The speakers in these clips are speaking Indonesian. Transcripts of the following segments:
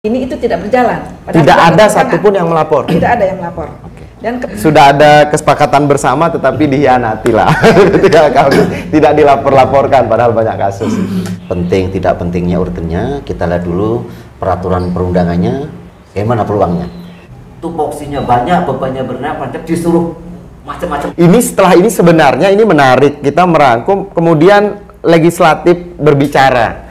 ini itu tidak berjalan. Tidak ada satupun yang melapor. Tidak ada yang melapor. Oke. Dan sudah ada kesepakatan bersama, tetapi dihianati lah. Tidak dilapor-laporkan, padahal banyak kasus. Penting tidak pentingnya urutannya, kita lihat dulu peraturan perundangannya, bagaimana peluangnya. Tupoksinya banyak, bebannya banyak, disuruh macam-macam. Ini setelah ini sebenarnya ini menarik, kita merangkum, kemudian legislatif berbicara.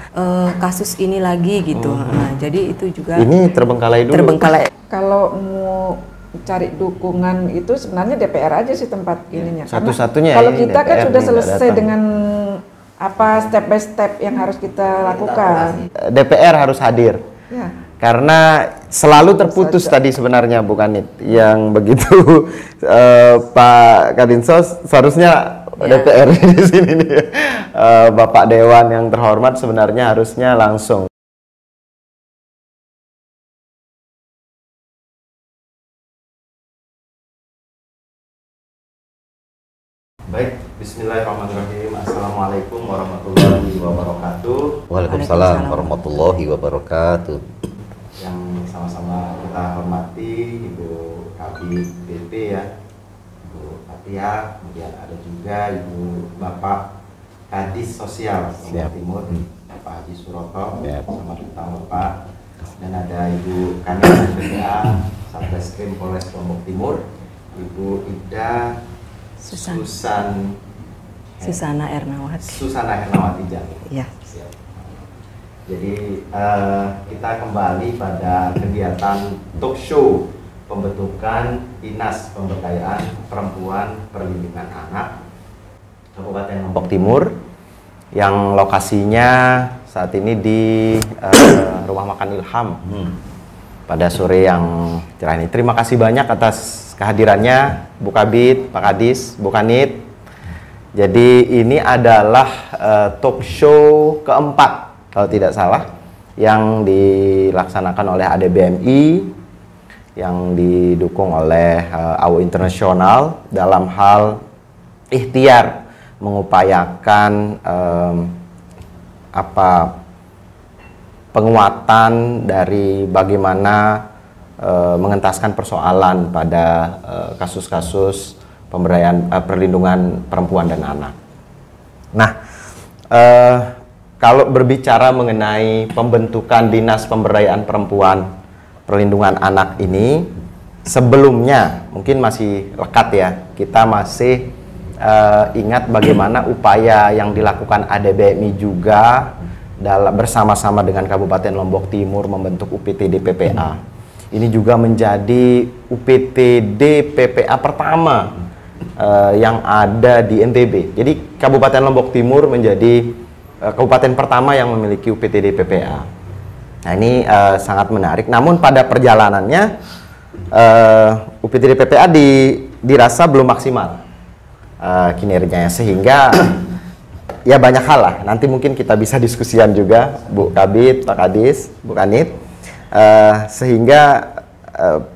Kasus ini lagi gitu. Nah, jadi itu juga ini terbengkalai dulu. Terbengkalai. Kalau mau cari dukungan itu sebenarnya DPR aja sih tempat ininya. Satu-satunya. Kalau kita DPR kan sudah selesai dengan apa step by step yang harus kita lakukan. DPR harus hadir. Ya. Karena selalu terputus tadi sebenarnya bukan yang begitu Pak Kadinsos seharusnya DPR di sini nih. Bapak Dewan yang terhormat sebenarnya harusnya langsung. Baik, bismillahirrahmanirrahim. Assalamualaikum warahmatullahi wabarakatuh. Waalaikumsalam warahmatullahi wabarakatuh. Yang sama-sama kita hormati Ibu Kabid BP ya, Ibu Fatia, kemudian ada juga Ibu Bapak Kadis Sosial Lombok Timur, Bapak Haji Suroto, selamat datang Bapak. Dan ada Ibu Kanit PPA Satreskrim Polres Lombok Timur, Ibu Ida Susana Ernawati. Susana Ernawati Jami. Ya. Siap. Jadi kita kembali pada kegiatan talk show pembentukan Dinas Pemberdayaan Perempuan Perlindungan Anak Kabupaten Lombok Timur yang lokasinya saat ini di Rumah Makan Ilham pada sore yang cerah ini. Terima kasih banyak atas kehadirannya Bu Kabid, Pak Kadis, Bu Kanit. Jadi ini adalah talk show keempat kalau tidak salah yang dilaksanakan oleh ADBMI yang didukung oleh AU Internasional dalam hal ikhtiar mengupayakan penguatan dari bagaimana mengentaskan persoalan pada kasus-kasus pemberdayaan perlindungan perempuan dan anak. Nah, kalau berbicara mengenai pembentukan Dinas Pemberdayaan Perempuan Perlindungan Anak ini, sebelumnya mungkin masih lekat ya, kita masih ingat bagaimana upaya yang dilakukan ADBMI juga bersama-sama dengan Kabupaten Lombok Timur membentuk UPTD PPA. Ini juga menjadi UPTD PPA pertama yang ada di NTB. Jadi Kabupaten Lombok Timur menjadi kabupaten pertama yang memiliki UPTD PPA. Nah ini sangat menarik. Namun pada perjalanannya UPTD PPA dirasa belum maksimal kinerjanya, sehingga ya banyak hal lah. Nanti mungkin kita bisa diskusian juga Bu Kabid, Pak Kadis, Bu Kanit. Sehingga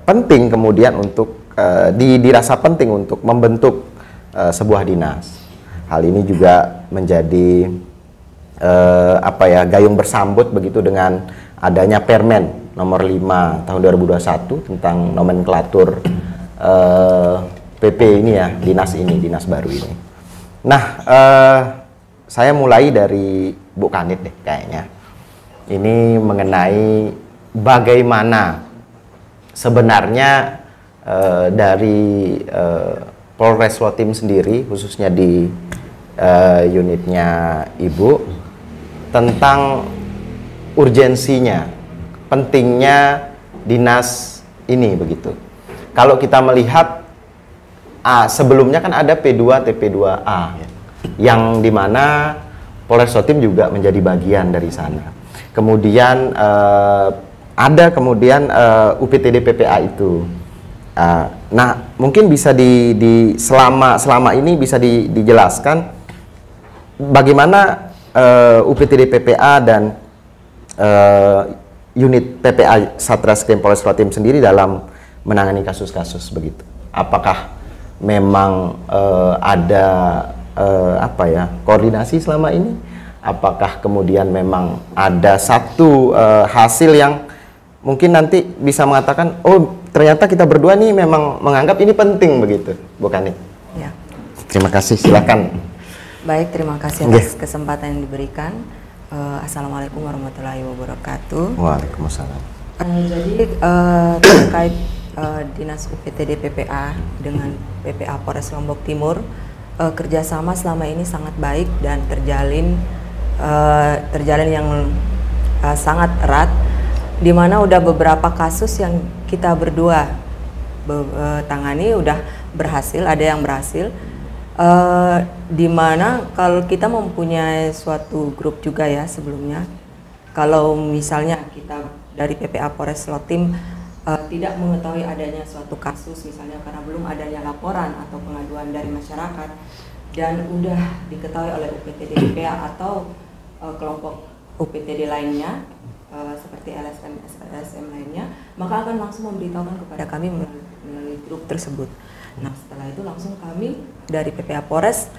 penting kemudian untuk dirasa penting untuk membentuk sebuah dinas. Hal ini juga menjadi gayung bersambut begitu dengan adanya Permen nomor 5 tahun 2021 tentang nomenklatur PP ini ya, dinas baru ini. Nah, saya mulai dari Bu Kanit deh kayaknya. Ini mengenai bagaimana sebenarnya dari Polres Lotim sendiri, khususnya di unitnya Ibu, tentang urgensinya, pentingnya dinas ini begitu. Kalau kita melihat sebelumnya kan ada P2 TP2A yang dimana Polres Lotim juga menjadi bagian dari sana. Kemudian ada kemudian UPTD PPA itu. Nah, mungkin bisa selama ini bisa dijelaskan bagaimana UPTD PPA dan unit PPA Satreskrim Polres Lotim sendiri dalam menangani kasus-kasus begitu. Apakah memang ada koordinasi selama ini? Apakah kemudian memang ada satu hasil yang mungkin nanti bisa mengatakan, oh ternyata kita berdua nih memang menganggap ini penting begitu, bukan nih? Ya. Terima kasih, silakan. Baik, terima kasih atas kesempatan yang diberikan. Assalamualaikum warahmatullahi wabarakatuh. Waalaikumsalam. Jadi terkait Dinas UPTD PPA dengan PPA Polres Lombok Timur, kerjasama selama ini sangat baik dan terjalin yang sangat erat, di mana udah beberapa kasus yang kita berdua tangani udah berhasil, ada yang berhasil. Di mana kalau kita mempunyai suatu grup juga ya sebelumnya, kalau misalnya kita dari PPA Polres Lotim tidak mengetahui adanya suatu kasus misalnya karena belum adanya laporan atau pengaduan dari masyarakat dan udah diketahui oleh UPTD PPA atau kelompok UPTD lainnya seperti LSM, SLSM lainnya, maka akan langsung memberitahukan kepada kami melalui grup tersebut. Nah, setelah itu langsung kami dari PPA Polres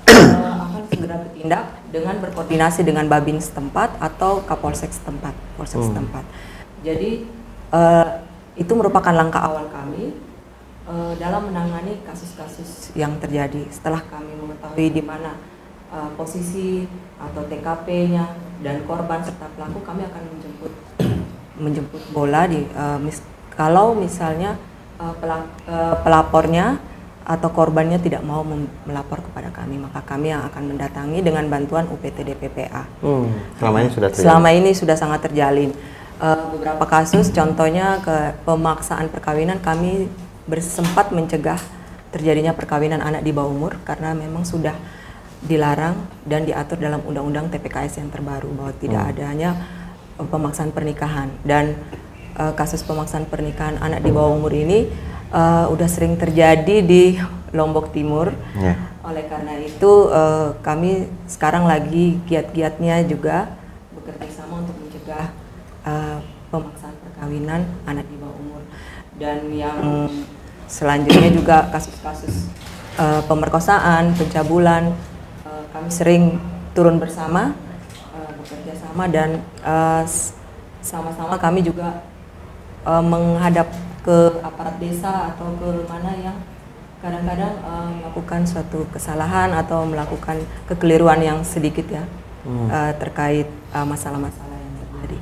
akan segera bertindak dengan berkoordinasi dengan Babin setempat atau Kapolsek setempat, Polsek setempat. Jadi itu merupakan langkah awal kami dalam menangani kasus-kasus yang terjadi. Setelah kami mengetahui di mana posisi atau TKP-nya dan korban serta pelaku, kami akan menjemput bola di kalau misalnya pelapornya atau korbannya tidak mau melapor kepada kami, maka kami yang akan mendatangi dengan bantuan UPTD PPA. Selama ini sudah terjalin. Selama ini sudah sangat terjalin. Beberapa kasus, contohnya ke pemaksaan perkawinan, kami sempat mencegah terjadinya perkawinan anak di bawah umur karena memang sudah dilarang dan diatur dalam Undang-Undang TPKS yang terbaru bahwa tidak adanya pemaksaan pernikahan. Dan kasus pemaksaan pernikahan anak di bawah umur ini udah sering terjadi di Lombok Timur. Oleh karena itu kami sekarang lagi giat-giatnya juga bekerja sama untuk mencegah pemaksaan perkawinan anak di bawah umur. Dan yang selanjutnya juga kasus-kasus pemerkosaan, pencabulan, kami sering turun bersama, bekerja sama dan sama-sama kami juga menghadap ke aparat desa atau ke mana yang kadang-kadang melakukan suatu kesalahan atau melakukan kekeliruan yang sedikit ya terkait masalah-masalah yang terjadi.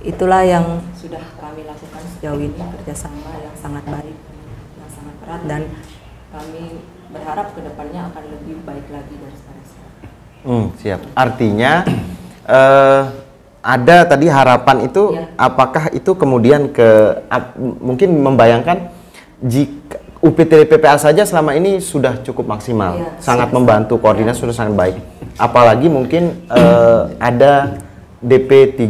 Itulah yang sudah kami lakukan sejauh ini, kerjasama yang sangat baik, yang sangat erat, dan kami berharap kedepannya akan lebih baik lagi dari sekarang. Siap. Artinya ada tadi harapan itu, apakah itu kemudian mungkin membayangkan jika UPTD PPA saja selama ini sudah cukup maksimal, sangat membantu, koordinasi sudah sangat baik. Apalagi mungkin ada DP3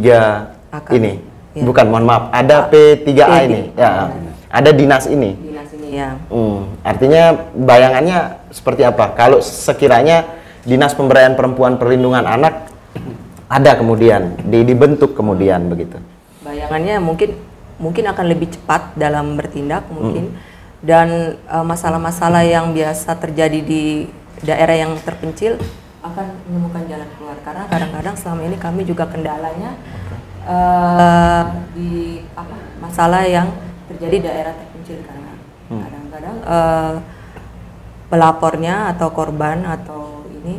ini, bukan, mohon maaf, ada P3A ini, ya, ada dinas ini. Artinya bayangannya seperti apa? Kalau sekiranya Dinas Pemberdayaan Perempuan Perlindungan Anak ada kemudian dibentuk kemudian begitu. Bayangannya mungkin akan lebih cepat dalam bertindak mungkin, dan masalah-masalah yang biasa terjadi di daerah yang terpencil akan menemukan jalan keluar, karena kadang-kadang selama ini kami juga kendalanya di masalah yang terjadi di daerah terpencil, karena kadang-kadang pelapornya atau korban atau ini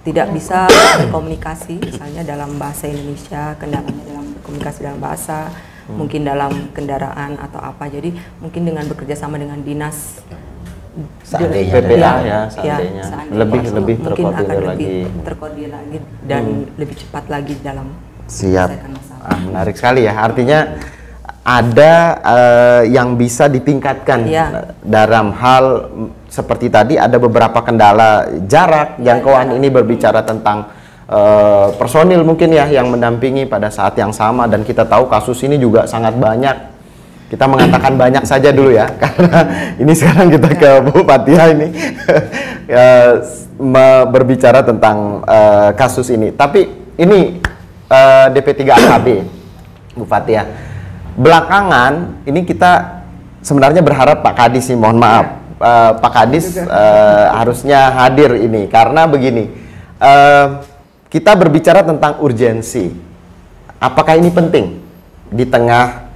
tidak bisa berkomunikasi misalnya dalam bahasa Indonesia, kendalanya dalam berkomunikasi dalam bahasa, mungkin dalam kendaraan atau apa. Jadi mungkin dengan bekerja sama dengan dinas seandainya seandainya lebih terkoordinir lagi dan lebih cepat lagi dalam menyelesaikan masalah. Menarik sekali ya, artinya ada yang bisa ditingkatkan dalam hal seperti tadi ada beberapa kendala jarak, jangkauan ini berbicara tentang personil mungkin ya yang mendampingi pada saat yang sama, dan kita tahu kasus ini juga sangat banyak. Kita mengatakan banyak saja dulu ya, karena ini sekarang kita ke Bu Fathia ini berbicara tentang kasus ini. Tapi ini DP3 AKB, Bu Fathia. Belakangan ini kita sebenarnya berharap Pak Kadis nih, mohon maaf, Pak Kadis harusnya hadir ini karena begini, kita berbicara tentang urgensi. Apakah ini penting di tengah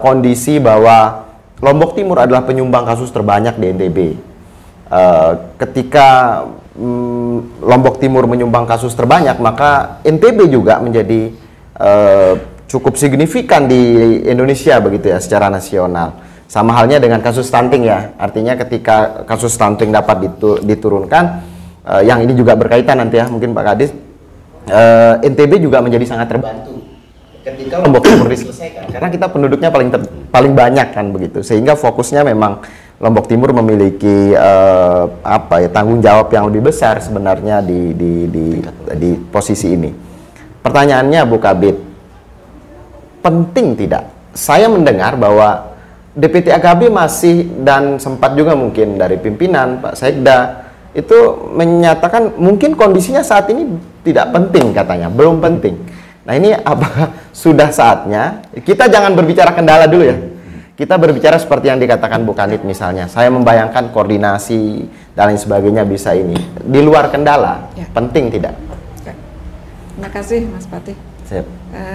kondisi bahwa Lombok Timur adalah penyumbang kasus terbanyak di NTB? Ketika Lombok Timur menyumbang kasus terbanyak, maka NTB juga menjadi cukup signifikan di Indonesia begitu ya secara nasional. Sama halnya dengan kasus stunting ya. Artinya ketika kasus stunting dapat diturunkan, yang ini juga berkaitan nanti ya mungkin Pak Kadis, NTB juga menjadi sangat terbantu ketika Lombok Timur diselesaikan, karena kita penduduknya paling banyak kan begitu, sehingga fokusnya memang Lombok Timur memiliki tanggung jawab yang lebih besar sebenarnya di posisi ini. Pertanyaannya Bu Kabid, penting tidak? Saya mendengar bahwa DPT AKB masih, dan sempat juga mungkin dari pimpinan Pak Sekda itu menyatakan mungkin kondisinya saat ini tidak penting, katanya belum penting. Nah ini apakah sudah saatnya kita jangan berbicara kendala dulu ya, kita berbicara seperti yang dikatakan Bu Kanit misalnya, saya membayangkan koordinasi dan lain sebagainya bisa ini di luar kendala ya. Penting tidak? Terima kasih Mas Patih.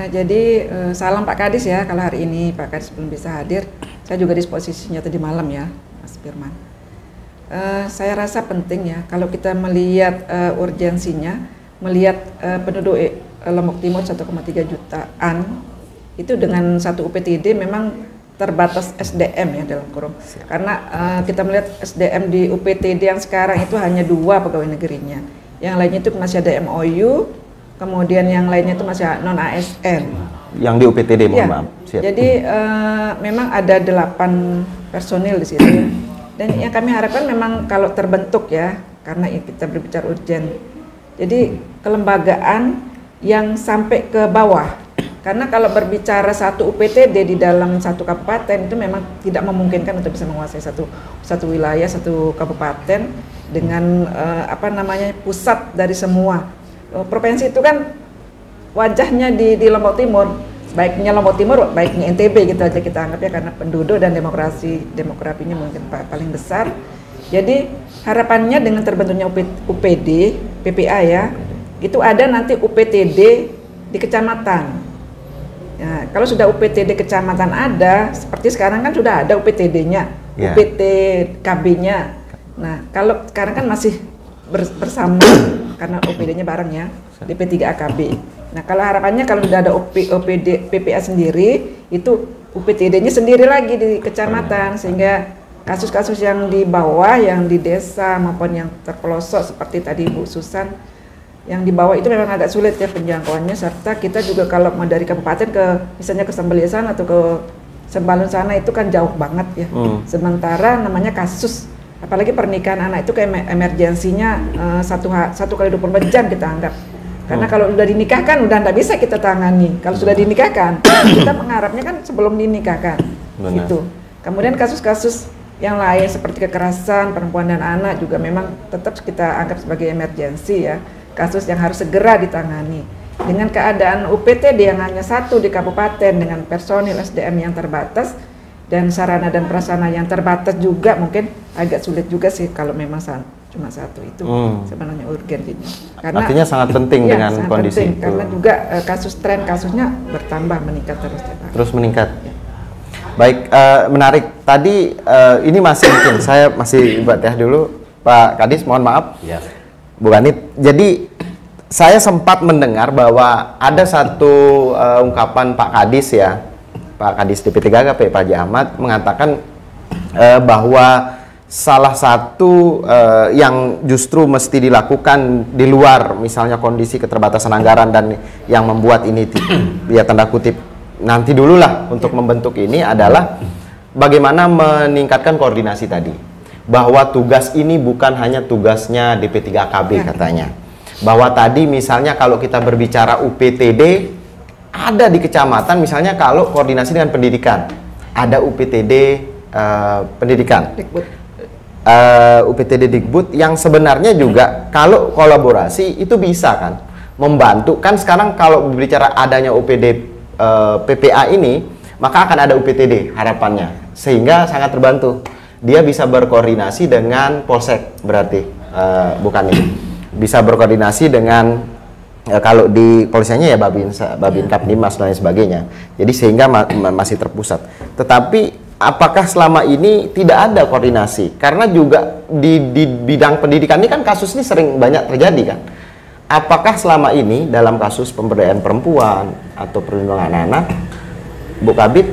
Jadi salam Pak Kadis ya, kalau hari ini Pak Kadis belum bisa hadir, saya juga disposisinya tadi malam ya Mas Firman. Saya rasa penting ya kalau kita melihat urgensinya, melihat penduduk Lombok Timur 1,3 jutaan itu dengan satu UPTD memang terbatas SDM ya dalam kurung, karena kita melihat SDM di UPTD yang sekarang itu hanya 2 pegawai negerinya, yang lainnya itu masih ada MOU, kemudian yang lainnya itu masih non ASN yang di UPTD mohon maaf. Jadi memang ada 8 personil di situ ya. Dan yang kami harapkan memang kalau terbentuk ya, karena kita berbicara urgen, jadi kelembagaan yang sampai ke bawah, karena kalau berbicara satu UPTD di dalam satu kabupaten itu memang tidak memungkinkan untuk bisa menguasai satu wilayah, satu kabupaten dengan pusat dari semua provinsi itu kan wajahnya di Lombok Timur, baiknya Lombok Timur, baiknya NTB gitu aja kita anggap ya, karena penduduk dan demografinya mungkin paling besar. Jadi harapannya dengan terbentuknya UPD, PPA ya, itu ada nanti UPTD di kecamatan. Ya, kalau sudah UPTD kecamatan ada, seperti sekarang kan sudah ada UPTD-nya, yeah. UPTKB-nya. Nah, kalau sekarang kan masih bersama karena OPD-nya bareng ya, DP3AKB. Nah, kalau harapannya kalau sudah ada OPD PPA sendiri, itu UPTD-nya sendiri lagi di kecamatan, sehingga kasus-kasus yang di bawah, yang di desa maupun yang terpelosok seperti tadi Bu Susan, yang di bawah itu memang agak sulit ya penjangkauannya, serta kita juga kalau mau dari kabupaten ke misalnya ke Sembelisan atau ke Sembalun sana itu kan jauh banget ya. Sementara namanya kasus, apalagi pernikahan anak itu kayak emergensinya satu kali 24 jam kita anggap. Karena kalau udah dinikahkan udah nggak bisa kita tangani. Kalau sudah dinikahkan, kita mengharapnya kan sebelum dinikahkan. Gitu. Kemudian kasus-kasus yang lain seperti kekerasan perempuan dan anak juga memang tetap kita anggap sebagai emergensi ya. Kasus yang harus segera ditangani. Dengan keadaan UPTD yang hanya 1 di kabupaten dengan personil SDM yang terbatas dan sarana dan prasarana yang terbatas juga, mungkin agak sulit juga sih kalau memang cuma 1 itu sebenarnya urgen ini. Karena artinya sangat penting ya, dengan sangat kondisi penting, itu. karena juga kasusnya bertambah, meningkat terus meningkat. Ya. Baik, menarik. Tadi ini mungkin saya masih buat ya dulu Pak Kadis, mohon maaf. Ya. Bu Kanit, jadi saya sempat mendengar bahwa ada satu ungkapan Pak Kadis ya, Pak Kadis DP3AKB Pak Haji Ahmad mengatakan bahwa salah satu yang justru mesti dilakukan di luar misalnya kondisi keterbatasan anggaran dan yang membuat ini ya tanda kutip nanti dulu lah untuk membentuk ini adalah bagaimana meningkatkan koordinasi tadi. Bahwa tugas ini bukan hanya tugasnya DP3AKB katanya. Bahwa tadi misalnya kalau kita berbicara UPTD ada di kecamatan, misalnya kalau koordinasi dengan pendidikan ada UPTD pendidikan, UPTD Dikbud yang sebenarnya juga kalau kolaborasi itu bisa kan membantu. Kan sekarang kalau berbicara adanya UPD PPA ini, maka akan ada UPTD harapannya, sehingga sangat terbantu. Dia bisa berkoordinasi dengan Polsek, berarti bukan ini. Bisa berkoordinasi dengan kalau di polisiannya ya Babin Kapnimas dan lain sebagainya. Jadi sehingga masih terpusat. Tetapi apakah selama ini tidak ada koordinasi? Karena juga di bidang pendidikan ini kan kasus ini sering banyak terjadi kan. Apakah selama ini dalam kasus pemberdayaan perempuan atau perlindungan anak, Bu Kabid,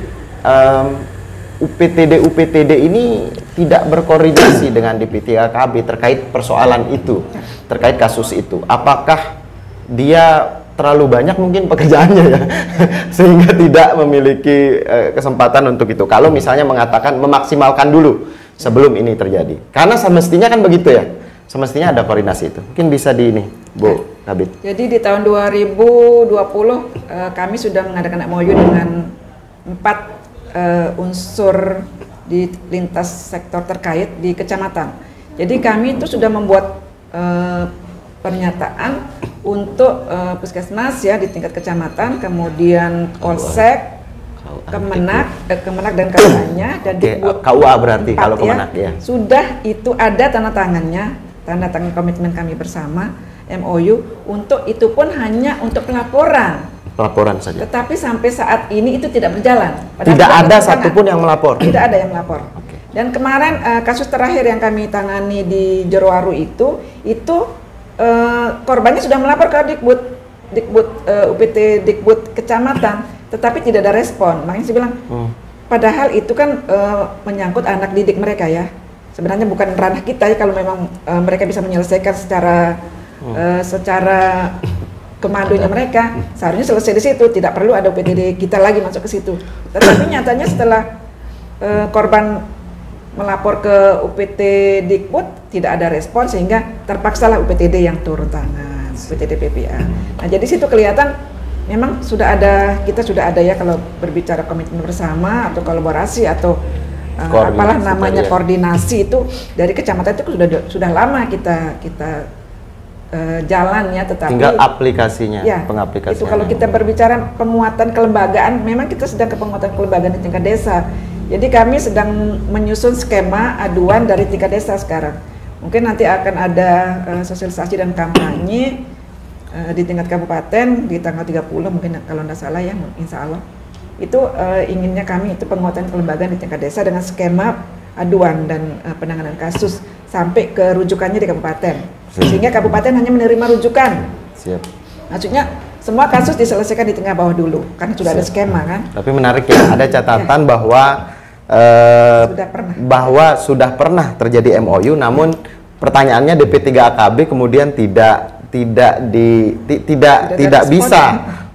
UPTD ini tidak berkoordinasi dengan DP3KB terkait persoalan itu, terkait kasus itu? Apakah dia terlalu banyak mungkin pekerjaannya ya sehingga tidak memiliki kesempatan untuk itu? Kalau misalnya mengatakan memaksimalkan dulu sebelum ini terjadi, karena semestinya kan begitu ya, semestinya ada koordinasi itu. Mungkin bisa di ini, Bu Kabid. Jadi di tahun 2020 kami sudah mengadakan MOU dengan 4 unsur di lintas sektor terkait di kecamatan. Jadi kami itu sudah membuat pernyataan untuk puskesmas ya di tingkat kecamatan, kemudian Polsek, Kemenak dan KUA-nya, dan KUA berarti kalau Kemenak ya. Sudah itu ada tanda tangan komitmen kami bersama MOU, untuk itu pun hanya untuk pelaporan saja. Tetapi sampai saat ini itu tidak berjalan. Tidak ada satupun yang melapor. Tidak ada yang melapor. Okay. Dan kemarin kasus terakhir yang kami tangani di Jerowaru itu korbannya sudah melapor ke UPT Dikbud kecamatan, tetapi tidak ada respon. Makanya saya bilang, padahal itu kan menyangkut anak didik mereka ya. Sebenarnya bukan ranah kita ya, kalau memang mereka bisa menyelesaikan secara kemadunya mereka, seharusnya selesai di situ, tidak perlu ada UPTD kita lagi masuk ke situ. Tetapi nyatanya setelah korban melapor ke UPT Dikbud tidak ada respon, sehingga terpaksalah UPTD yang turun tangan, UPTD PPA. Nah, jadi situ kelihatan memang kita sudah ada ya, kalau berbicara komitmen bersama atau kolaborasi atau apalah namanya koordinasi itu dari kecamatan itu sudah lama kita jalan ya, tetapi tinggal aplikasinya, ya, pengaplikasiannya. Itu kalau kita berbicara penguatan kelembagaan, memang kita sedang ke penguatan kelembagaan di tingkat desa. Jadi kami sedang menyusun skema aduan dari tingkat desa sekarang. Mungkin nanti akan ada sosialisasi dan kampanye di tingkat kabupaten di tanggal 30 mungkin kalau tidak salah ya, insya Allah. Itu inginnya kami itu penguatan kelembagaan di tingkat desa dengan skema aduan dan penanganan kasus sampai ke rujukannya di kabupaten. Sehingga kabupaten hanya menerima rujukan. Siap. Maksudnya semua kasus diselesaikan di tingkat bawah dulu, karena sudah ada skema kan. Tapi menarik ya, ada catatan bahwa sudah pernah terjadi MOU, namun pertanyaannya DP3AKB kemudian tidak bisa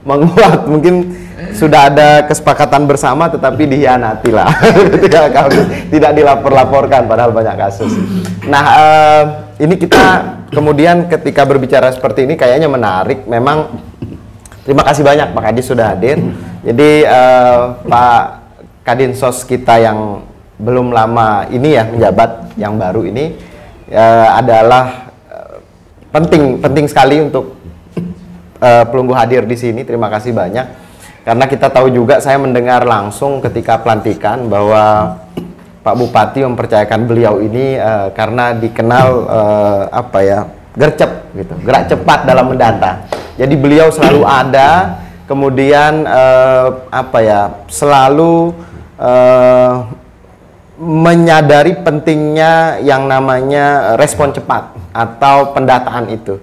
menguat. Mungkin sudah ada kesepakatan bersama tetapi dihianati lah. Tidak dilapor-laporkan padahal banyak kasus. Nah, ini kita kemudian ketika berbicara seperti ini kayaknya menarik. Memang terima kasih banyak Pak Kadis sudah hadir. Jadi Pak Kadinsos kita yang belum lama ini ya menjabat, yang baru ini adalah penting sekali untuk Pelunggu hadir di sini. Terima kasih banyak, karena kita tahu juga, saya mendengar langsung ketika pelantikan bahwa Pak Bupati mempercayakan beliau ini karena dikenal gercep gitu, gerak cepat dalam mendata. Jadi beliau selalu ada, kemudian selalu menyadari pentingnya yang namanya respon cepat atau pendataan itu.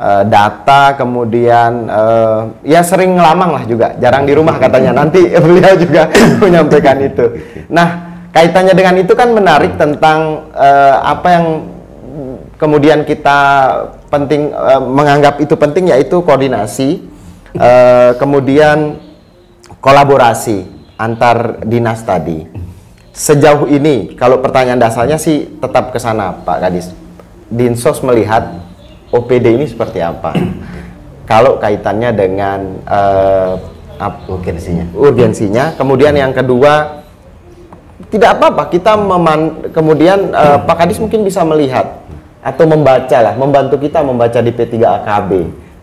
Data, kemudian ya sering ngelamang lah juga, jarang di rumah katanya. Nanti beliau juga menyampaikan itu. Nah, kaitannya dengan itu kan menarik tentang apa yang kemudian kita menganggap itu penting, yaitu koordinasi, kemudian kolaborasi antar dinas tadi. Sejauh ini, kalau pertanyaan dasarnya sih tetap ke sana, Pak Kadis. Dinsos melihat OPD ini seperti apa? Kalau kaitannya dengan urgensinya. Kemudian yang kedua, tidak apa-apa kita kemudian Pak Kadis mungkin bisa melihat atau membantu kita membaca di P3AKB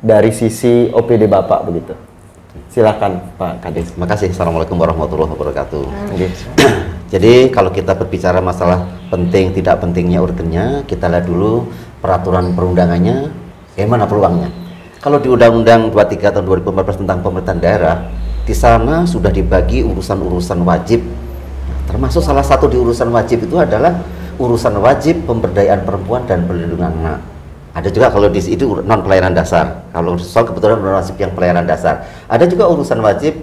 dari sisi OPD Bapak begitu. Silakan Pak Kadis. Terima kasih. Assalamualaikum warahmatullahi wabarakatuh. Jadi kalau kita berbicara masalah penting tidak pentingnya urgennya, kita lihat dulu peraturan perundangannya, bagaimana peluangnya. Kalau di Undang-Undang 23 tahun 2014 tentang pemerintahan daerah, di sana sudah dibagi urusan-urusan wajib. Termasuk salah satu di urusan wajib itu adalah urusan wajib pemberdayaan perempuan dan perlindungan anak. Ada juga kalau di itu non pelayanan dasar. Kalau soal kebetulan wajib yang pelayanan dasar. Ada juga urusan wajib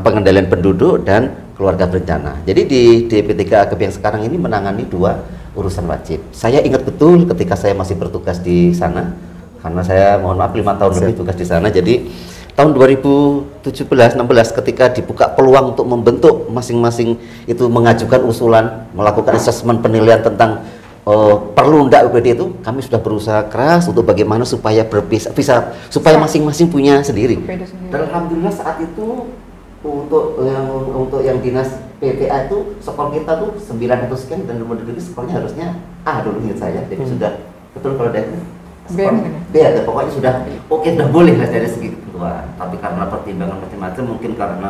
pengendalian penduduk dan keluarga berencana. Jadi di DP3 AKB yang sekarang ini menangani 2 urusan wajib. Saya ingat betul ketika saya masih bertugas di sana, karena saya mohon maaf 5 tahun lebih tugas di sana. Jadi tahun 2017-16 ketika dibuka peluang untuk membentuk masing-masing itu mengajukan usulan, melakukan asesmen penilaian tentang perlu enggak UPD itu, kami sudah berusaha keras untuk bagaimana supaya supaya masing-masing punya sendiri. Dan alhamdulillah saat itu untuk yang dinas PPA itu skor kita tuh 900 sekian, dan nomor dulu skornya harusnya A dulu ingat saya. Jadi sudah betul kalau dari B ada, pokoknya sudah oke, sudah boleh lah dari segi ketua. Tapi karena pertimbangan macam-macam, mungkin karena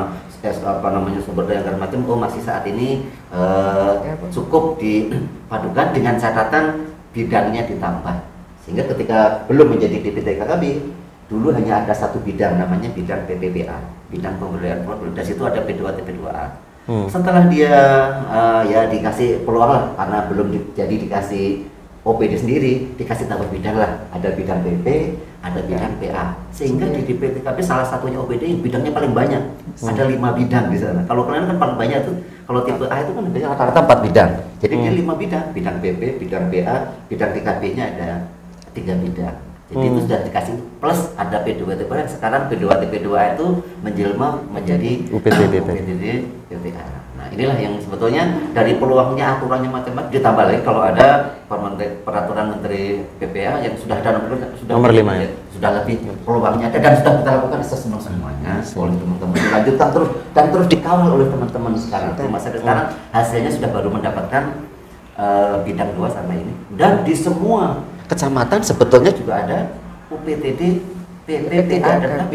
sumber daya dan macam, masih saat ini cukup dipadukan dengan catatan bidangnya ditambah, sehingga ketika belum menjadi DP3KKB dulu hanya ada 1 bidang, namanya bidang PPPA, bidang pemberdayaan perempuan. Dari situ ada P2 TP2A. Setelah dia ya dikasih peluang lah, karena belum jadi dikasih OPD sendiri, dikasih tambah bidang lah, ada bidang PP, ada bidang PA, sehingga di DP3KB salah satunya OPD yang bidangnya paling banyak, ada 5 bidang di sana. Kalau kalian kan paling banyak tuh, kalau tipe A itu kan rata-rata 4 bidang, jadi dia 5 bidang PP, bidang PA, bidang TKB-nya ada 3 bidang. Jadi itu sudah dikasih, plus ada P2 TP2, dan sekarang P2 TP2 itu menjelma menjadi UPTD PPA. Nah inilah yang sebetulnya dari peluangnya, aturannya macam-macam, ditambah lagi kalau ada peraturan Menteri PPA yang sudah ada nomor 5 ya, sudah lebih peluangnya ada, dan sudah kita lakukan assessment semuanya oleh teman-teman, dilanjutkan terus dan terus dikawal oleh teman-teman sekarang. Masa sekarang hasilnya sudah baru mendapatkan bidang 2 sama ini, dan di semua kecamatan sebetulnya juga ada UPTD, PPPA dan KB.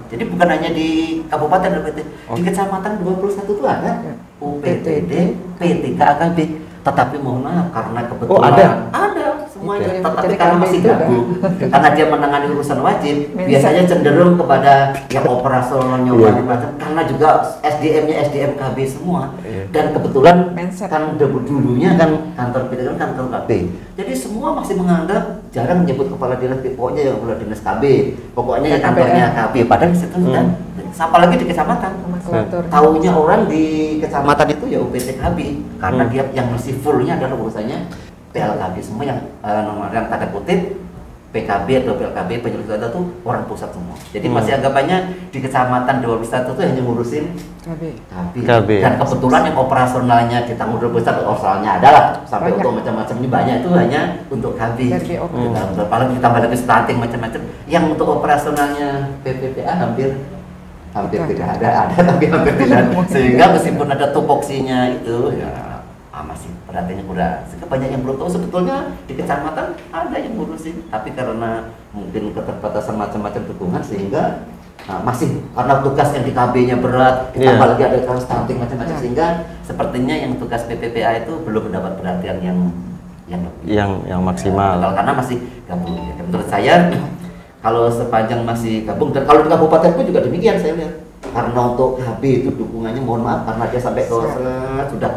Jadi bukan hanya di kabupaten UPTD, di kecamatan 21 itu ada UPTD, P3 AKB. Tetapi mohon maaf karena kebetulan ada semuanya, tetapi karena masih gabung, karena dia menangani urusan wajib, biasanya cenderung kepada yang operasionalnya macam, karena juga SDM-nya SDM KB semua, dan kebetulan kan dulunya kan kantor PD kan kantor KB, jadi semua masih menganggap jarang menyebut kepala dinas, pokoknya yang kepala dinas KB, pokoknya yang kantornya KB, padahal di situ kan, apalagi di kecamatan, tahunya orang di kecamatan itu ya UPT KB, karena dia yang masih fullnya adalah urusannya PLKB semua, yang nomor yang tanda kutip PKB atau PLKB penyuluh data itu orang pusat semua. Jadi masih anggapannya di kecamatan 21 itu hanya ngurusin KB. Dan kebetulan yang operasionalnya ditanggung dulu pusat, operasionalnya adalah sampai untuk macam-macam ini banyak itu hanya untuk KB. Apalagi ditambah lagi stunting macam-macam. Yang untuk operasionalnya PPPA hampir tidak ada tapi hampir tidak. Sehingga meskipun ada tupoksinya itu ya masih perhatiannya kurang. Sehingga banyak yang belum tahu sebetulnya di kecamatan ada yang ngurusin, tapi karena mungkin keterbatasan macam-macam dukungan sehingga masih karena tugas yang di KB-nya berat, ditambah lagi ada stunting macam-macam, sehingga sepertinya yang tugas PPPA itu belum mendapat perhatian yang maksimal. Karena masih gabung. Ya, menurut saya kalau sepanjang masih gabung, dan kalau di kabupaten pun juga demikian saya lihat. Karena untuk KB itu dukungannya mohon maaf karena dia sampai ke sudah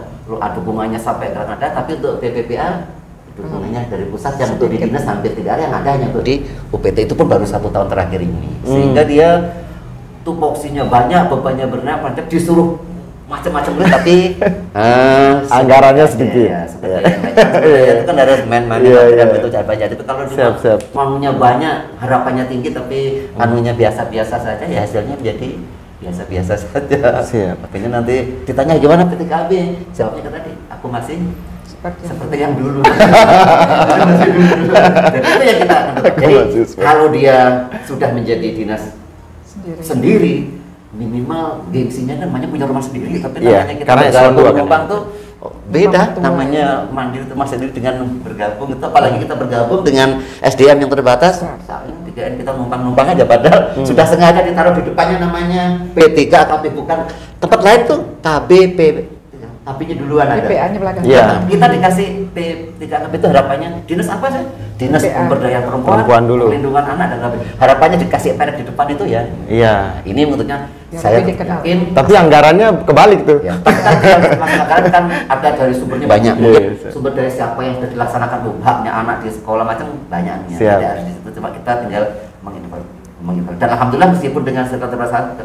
dukungannya sampai ke Kanada, tapi untuk PPPA dukungannya dari pusat yang untuk di dinas hampir tidak ada, yang ada hanya untuk di UPT itu pun baru 1 tahun terakhir ini, sehingga dia tupoksinya banyak, bebannya berat, disuruh macam-macam tapi anggarannya sedikit. Itu kan harus main-main itu caranya. Tapi kalau maunya banyak, harapannya tinggi tapi anunya biasa-biasa saja, ya hasilnya menjadi biasa-biasa saja. Tapi ini nanti ditanya gimana PTKB, jawabnya kan tadi aku masih seperti yang dulu. Jadi itu yang kita akan tetap. Jadi kalau dia sudah menjadi dinas sendiri, minimal gengsinya kan namanya punya rumah sendiri, tapi namanya kita bergabung tuh beda, namanya mandiri itu mas sendiri dengan bergabung itu, apalagi kita bergabung dengan SDM yang terbatas, kita numpang aja, padahal sudah sengaja ditaruh di depannya namanya P3 tapi bukan tempat lain tuh KB HP-nya duluan ada. PPA-nya belakang. Iya. Kita dikasih P3KP itu harapannya dinas apa sih? Dinas PPA. Pemberdayaan Perempuan Perempuan, dulu. Perlindungan Anak dan Lain. Harapannya dikasih merek di depan itu ya. Iya. Ini menurutnya Biar saya lebih dikenal. yakin. Tapi anggarannya kebalik tuh. Ya, tapi kan masyarakat kan ada dari sumbernya banyak. Mungkin Iya. sumber dari siapa yang sudah dilaksanakan tuh haknya anak di sekolah macam banyaknya. Siap. Tidak harus di situ, cuma kita tinggal menginformasi. Dan alhamdulillah meskipun dengan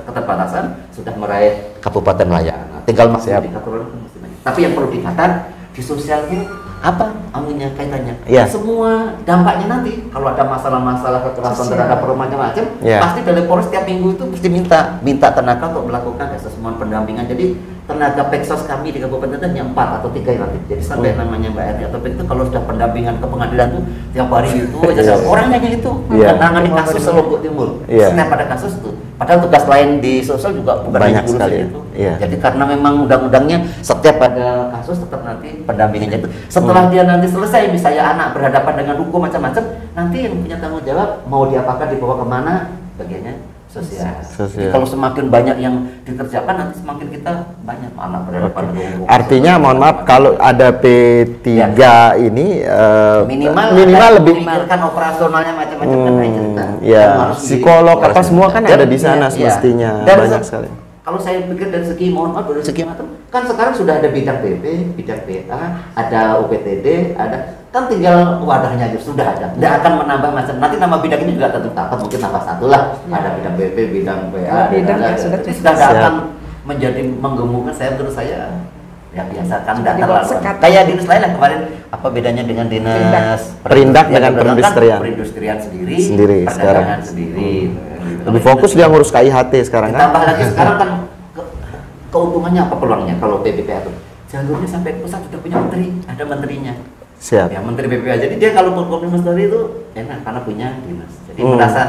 keterbatasan sudah meraih kabupaten layanan. Tinggal masih Siap. di kabupaten. Tapi yang perlu dicatat di sosial itu apa anunya kaitannya? Iya. Semua dampaknya nanti kalau ada masalah-masalah kekerasan Sosial. terhadap perempuan macam-macam, Iya. pasti dari Polres setiap minggu itu pasti minta tenaga untuk melakukan asesmen pendampingan. Jadi tenaga peksos kami di kabupaten itu hanya 4 atau 3 nanti. Jadi sampai namanya Mbak Eri atau itu kalau sudah pendampingan ke pengadilan tuh tiap hari itu aja orangnya itu Iya. menangani kasus Lombok Timur. Iya. Setiap ada kasus itu. Padahal tugas lain di sosial juga bukan Banyak hanya ngurusin sekali ya. itu. Iya. Jadi karena memang undang-undangnya setiap ada kasus tetap nanti pendampingannya itu. Setelah dia nanti selesai misalnya anak berhadapan dengan hukum macam-macam, nanti yang punya tanggung jawab mau diapakan dibawa kemana bagiannya sosial. Sosial. Jadi kalau semakin banyak yang dikerjakan nanti semakin kita banyak anak berhadapan dengan hukum. Artinya mohon maaf kalau ada P3 ini minimal lebih memikirkan operasionalnya macam-macam kan lain cerita. ya, Kan harus psikolog apa semua kan Dan- ada di sana iya, semestinya Dan banyak sekali. Kalau saya pikir dari segi mohon maaf dari segi macam kan sekarang sudah ada bidang PP, bidang PA, ada UPTD, ada kan tinggal wadahnya aja sudah ada. Tidak akan menambah macam nanti nama bidang ini juga tetap dapat mungkin tambah satu lah. Ya. Ada bidang PP, bidang PA, Kalau bidang ada, yang sudah jadi cukup. sudah tidak Siap. akan menjadi menggemukkan saya menurut saya ya biasa kan Sudah tidak di bawah terlalu sekat. kayak dinas lain lah kemarin apa bedanya dengan dinas Perindak dengan kan perindustrian. perindustrian sendiri Sendiri, perdagangan sekarang. sendiri. Lebih fokus dia ngurus KIHT sekarang kan. Ditambah lagi sekarang kan keuntungannya apa peluangnya kalau PPPA itu jalurnya sampai pusat sudah punya menteri, ada menterinya. Siap. Ya menteri PPPA. Jadi dia kalau berkomunikasi menteri itu enak karena punya dinas. Jadi merasa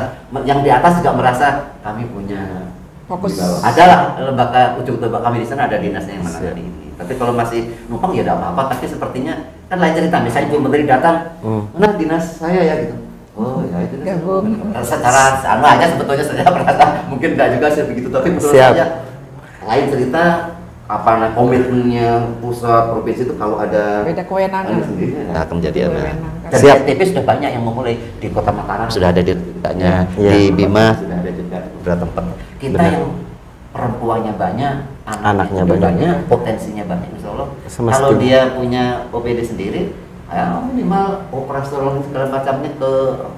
yang di atas juga merasa kami punya Fokus. di bawah. Adalah lembaga ujung tombak kami di sana ada dinasnya yang menangani ini. Tapi kalau masih numpang ya tidak apa-apa. Tapi sepertinya kan lain cerita. Misalnya Ibu Menteri datang, mana dinas saya ya gitu. Oh ya itu Gabung. secara anu aja sebetulnya saya merasa mungkin tidak juga sih begitu. Tapi menurut Siap. saya lain cerita apa komitmennya pusat provinsi itu kalau ada Beda kewenangan. anu sendiri akan menjadi Kewenangan. anak. Dan Siap. di STP sudah banyak yang memulai di Kota Mataram sudah ada ditanya, Iya. di Bima sudah ada juga beberapa tempat. Kita Benar. yang perempuannya banyak, Anaknya juga banyak. potensinya banyak insya Allah. Semestinya. Kalau dia punya OPD sendiri, ya minimal operasional segala macamnya ke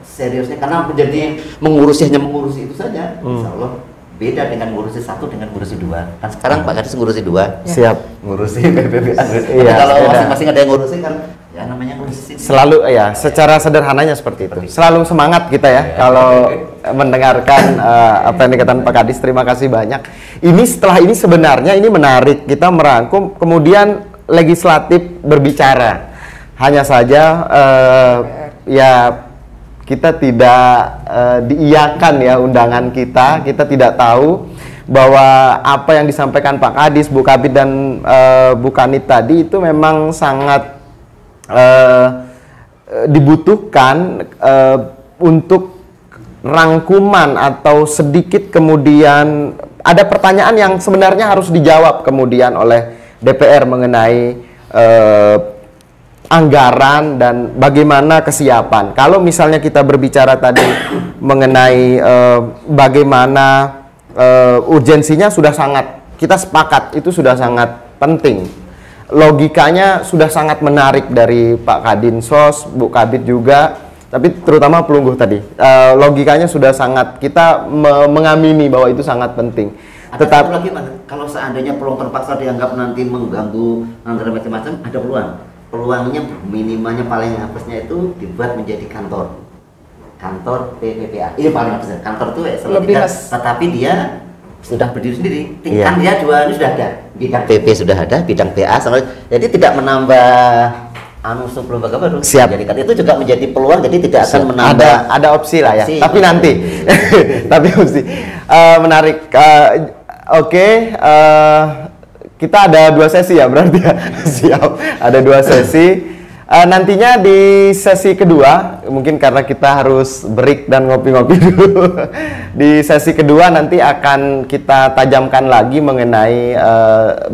seriusnya karena menjadi hanya mengurusi itu saja. Insya Allah beda dengan ngurusi satu dengan ngurusi dua. Kan sekarang Pak Kadis ngurusi dua. Siap. Ngurusi PPPA. Iya, Kalau beda. masing-masing ada yang ngurusi kan ya namanya ngurusi. Selalu ya, secara sederhananya seperti itu. Selalu semangat kita ya kalau mendengarkan apa yang dikatakan Pak Kadis. Terima kasih banyak. Ini setelah ini sebenarnya ini menarik kita merangkum kemudian legislatif berbicara. Hanya saja ya kita tidak diiyakan ya undangan kita tidak tahu bahwa apa yang disampaikan Pak Kadis, Bu Kabid dan Bu Kanit tadi itu memang sangat dibutuhkan untuk rangkuman atau sedikit kemudian ada pertanyaan yang sebenarnya harus dijawab kemudian oleh DPR mengenai anggaran dan bagaimana kesiapan. Kalau misalnya kita berbicara tadi mengenai bagaimana urgensinya sudah sangat kita sepakat itu sudah sangat penting. Logikanya sudah sangat menarik dari Pak Kadinsos, Bu Kabid juga, tapi terutama Pelungguh tadi. Logikanya sudah sangat kita mengamini bahwa itu sangat penting. Tetap lagi Mas, kalau seandainya peluang terpaksa dianggap nanti mengganggu anggaran macam-macam, ada peluang. Peluangnya minimalnya paling hapusnya itu dibuat menjadi kantor PPPA. Ini paling hapusnya. Kantor itu Lebih tiga, mas. tetapi dia sudah berdiri sendiri. Iya. Kan dia dua ini sudah ada. Bidang PP sudah ada, bidang PA sama. Jadi tidak menambah lembaga baru. Siap. Jadi kan itu juga menjadi peluang. Jadi tidak akan menambah. Ada opsi lah ya. Opsi. Tapi nanti. Tapi opsi. Menarik. Oke. Kita ada 2 sesi ya berarti ya. Siap. Ada 2 sesi. Nantinya di sesi kedua, mungkin karena kita harus break dan ngopi-ngopi dulu. Di sesi kedua nanti akan kita tajamkan lagi mengenai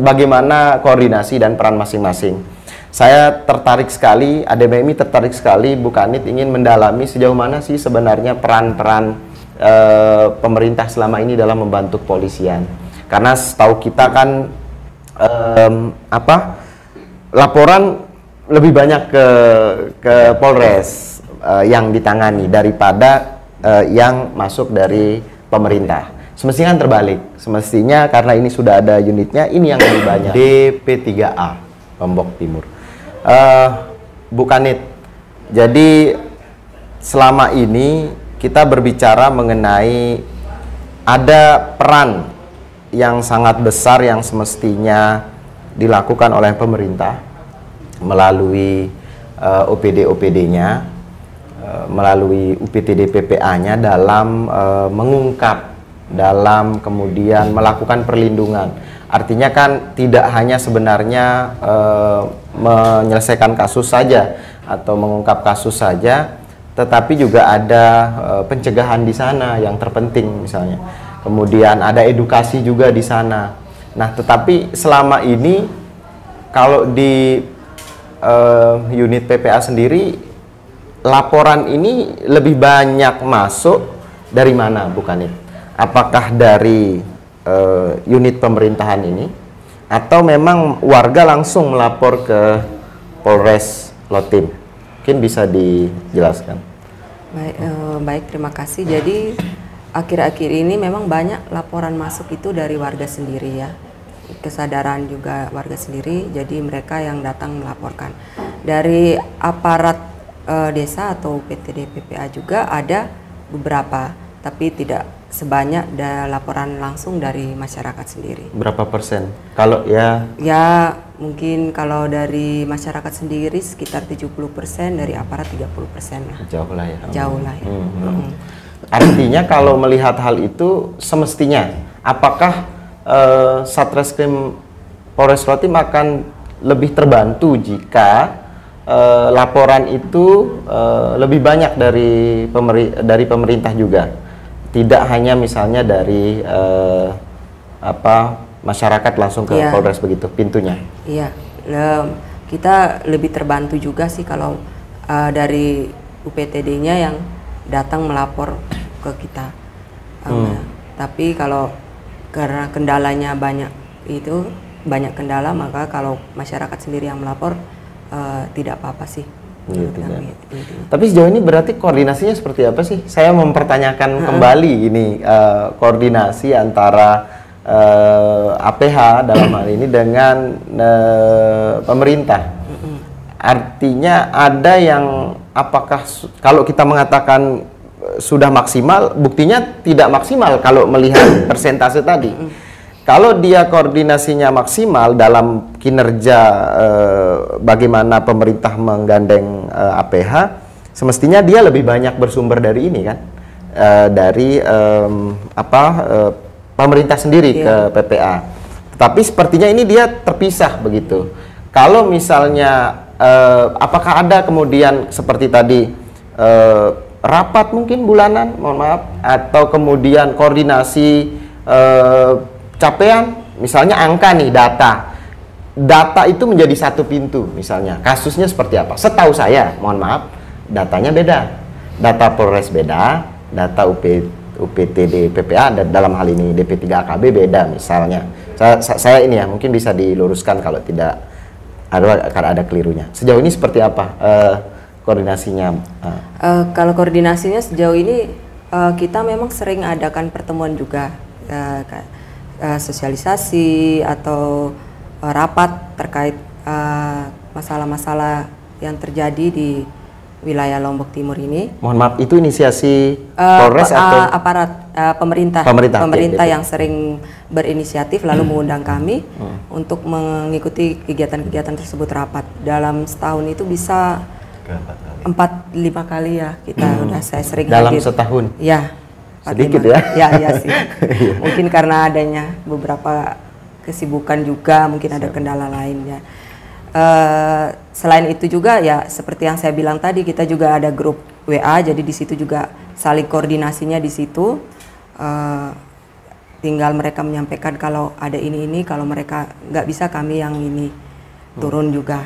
bagaimana koordinasi dan peran masing-masing. Saya tertarik sekali, ADMMI tertarik sekali, Bu Kanit ingin mendalami sejauh mana sih sebenarnya peran-peran pemerintah selama ini dalam membantu kepolisian. Karena setahu kita kan laporan lebih banyak ke Polres yang ditangani daripada yang masuk dari pemerintah. Semestinya kan terbalik. Semestinya karena ini sudah ada unitnya, ini yang lebih banyak. DP3A Lombok Timur. Bu Kanit, jadi selama ini kita berbicara mengenai ada peran yang sangat besar yang semestinya dilakukan oleh pemerintah melalui OPD-OPD-nya, melalui UPTD PPA-nya dalam mengungkap, dalam kemudian melakukan perlindungan. Artinya kan tidak hanya sebenarnya menyelesaikan kasus saja atau mengungkap kasus saja, tetapi juga ada pencegahan di sana yang terpenting misalnya. Kemudian ada edukasi juga di sana. Nah, tetapi selama ini kalau di unit PPA sendiri, laporan ini lebih banyak masuk dari mana, Bu Kanit? Apakah dari unit pemerintahan ini, atau memang warga langsung melapor ke Polres Lotim? Mungkin bisa dijelaskan. Baik, terima kasih. Jadi akhir-akhir ini memang banyak laporan masuk itu dari warga sendiri ya. Kesadaran juga warga sendiri, jadi mereka yang datang melaporkan. Dari aparat desa atau PTD PPA juga ada beberapa, tapi tidak sebanyak laporan langsung dari masyarakat sendiri. Berapa persen? Kalau ya mungkin kalau dari masyarakat sendiri sekitar 70%, dari aparat 30% lah. Jauh lah ya. Jauh lah ya. Artinya kalau melihat hal itu semestinya, apakah Satreskrim Polres Lotim akan lebih terbantu jika laporan itu lebih banyak dari pemerintah juga, tidak hanya misalnya dari masyarakat langsung ke Polres begitu pintunya? Iya, kita lebih terbantu juga sih kalau dari UPTD-nya yang datang melapor ke kita. Tapi kalau karena kendalanya banyak kendala, maka kalau masyarakat sendiri yang melapor tidak apa-apa sih. Gitu. Tapi sejauh ini berarti koordinasinya seperti apa sih? Saya mempertanyakan kembali ini koordinasi antara APH dalam hal ini dengan pemerintah. Artinya ada yang apakah kalau kita mengatakan sudah maksimal, buktinya tidak maksimal kalau melihat persentase tadi. Kalau dia koordinasinya maksimal dalam kinerja bagaimana pemerintah menggandeng APH, semestinya dia lebih banyak bersumber dari ini kan, dari pemerintah sendiri ke PPA. Tapi sepertinya ini dia terpisah begitu. Kalau misalnya apakah ada kemudian seperti tadi rapat mungkin bulanan, mohon maaf, atau kemudian koordinasi capaian, misalnya angka nih, data itu menjadi satu pintu misalnya, kasusnya seperti apa? Setahu saya, mohon maaf, datanya beda, data Polres beda, data UPTD PPA dan dalam hal ini DP3AKB beda misalnya. Saya ini ya mungkin bisa diluruskan kalau tidak ada kelirunya. Sejauh ini seperti apa koordinasinya? Kalau koordinasinya sejauh ini kita memang sering adakan pertemuan juga, sosialisasi atau rapat terkait masalah-masalah yang terjadi di wilayah Lombok Timur ini. Mohon maaf, itu inisiasi Polres atau aparat pemerintah yang sering berinisiatif lalu mengundang kami untuk mengikuti kegiatan-kegiatan tersebut rapat. Dalam setahun itu bisa 4-5 kali ya kita udah saya sering dalam hadir. Setahun? Ya. Sedikit ya? Ya sih. Mungkin karena adanya beberapa kesibukan juga, mungkin ada kendala lainnya. selain itu juga ya seperti yang saya bilang tadi, kita juga ada grup WA, jadi di situ juga saling koordinasinya di situ. Tinggal mereka menyampaikan kalau ada ini, kalau mereka nggak bisa kami yang ini turun juga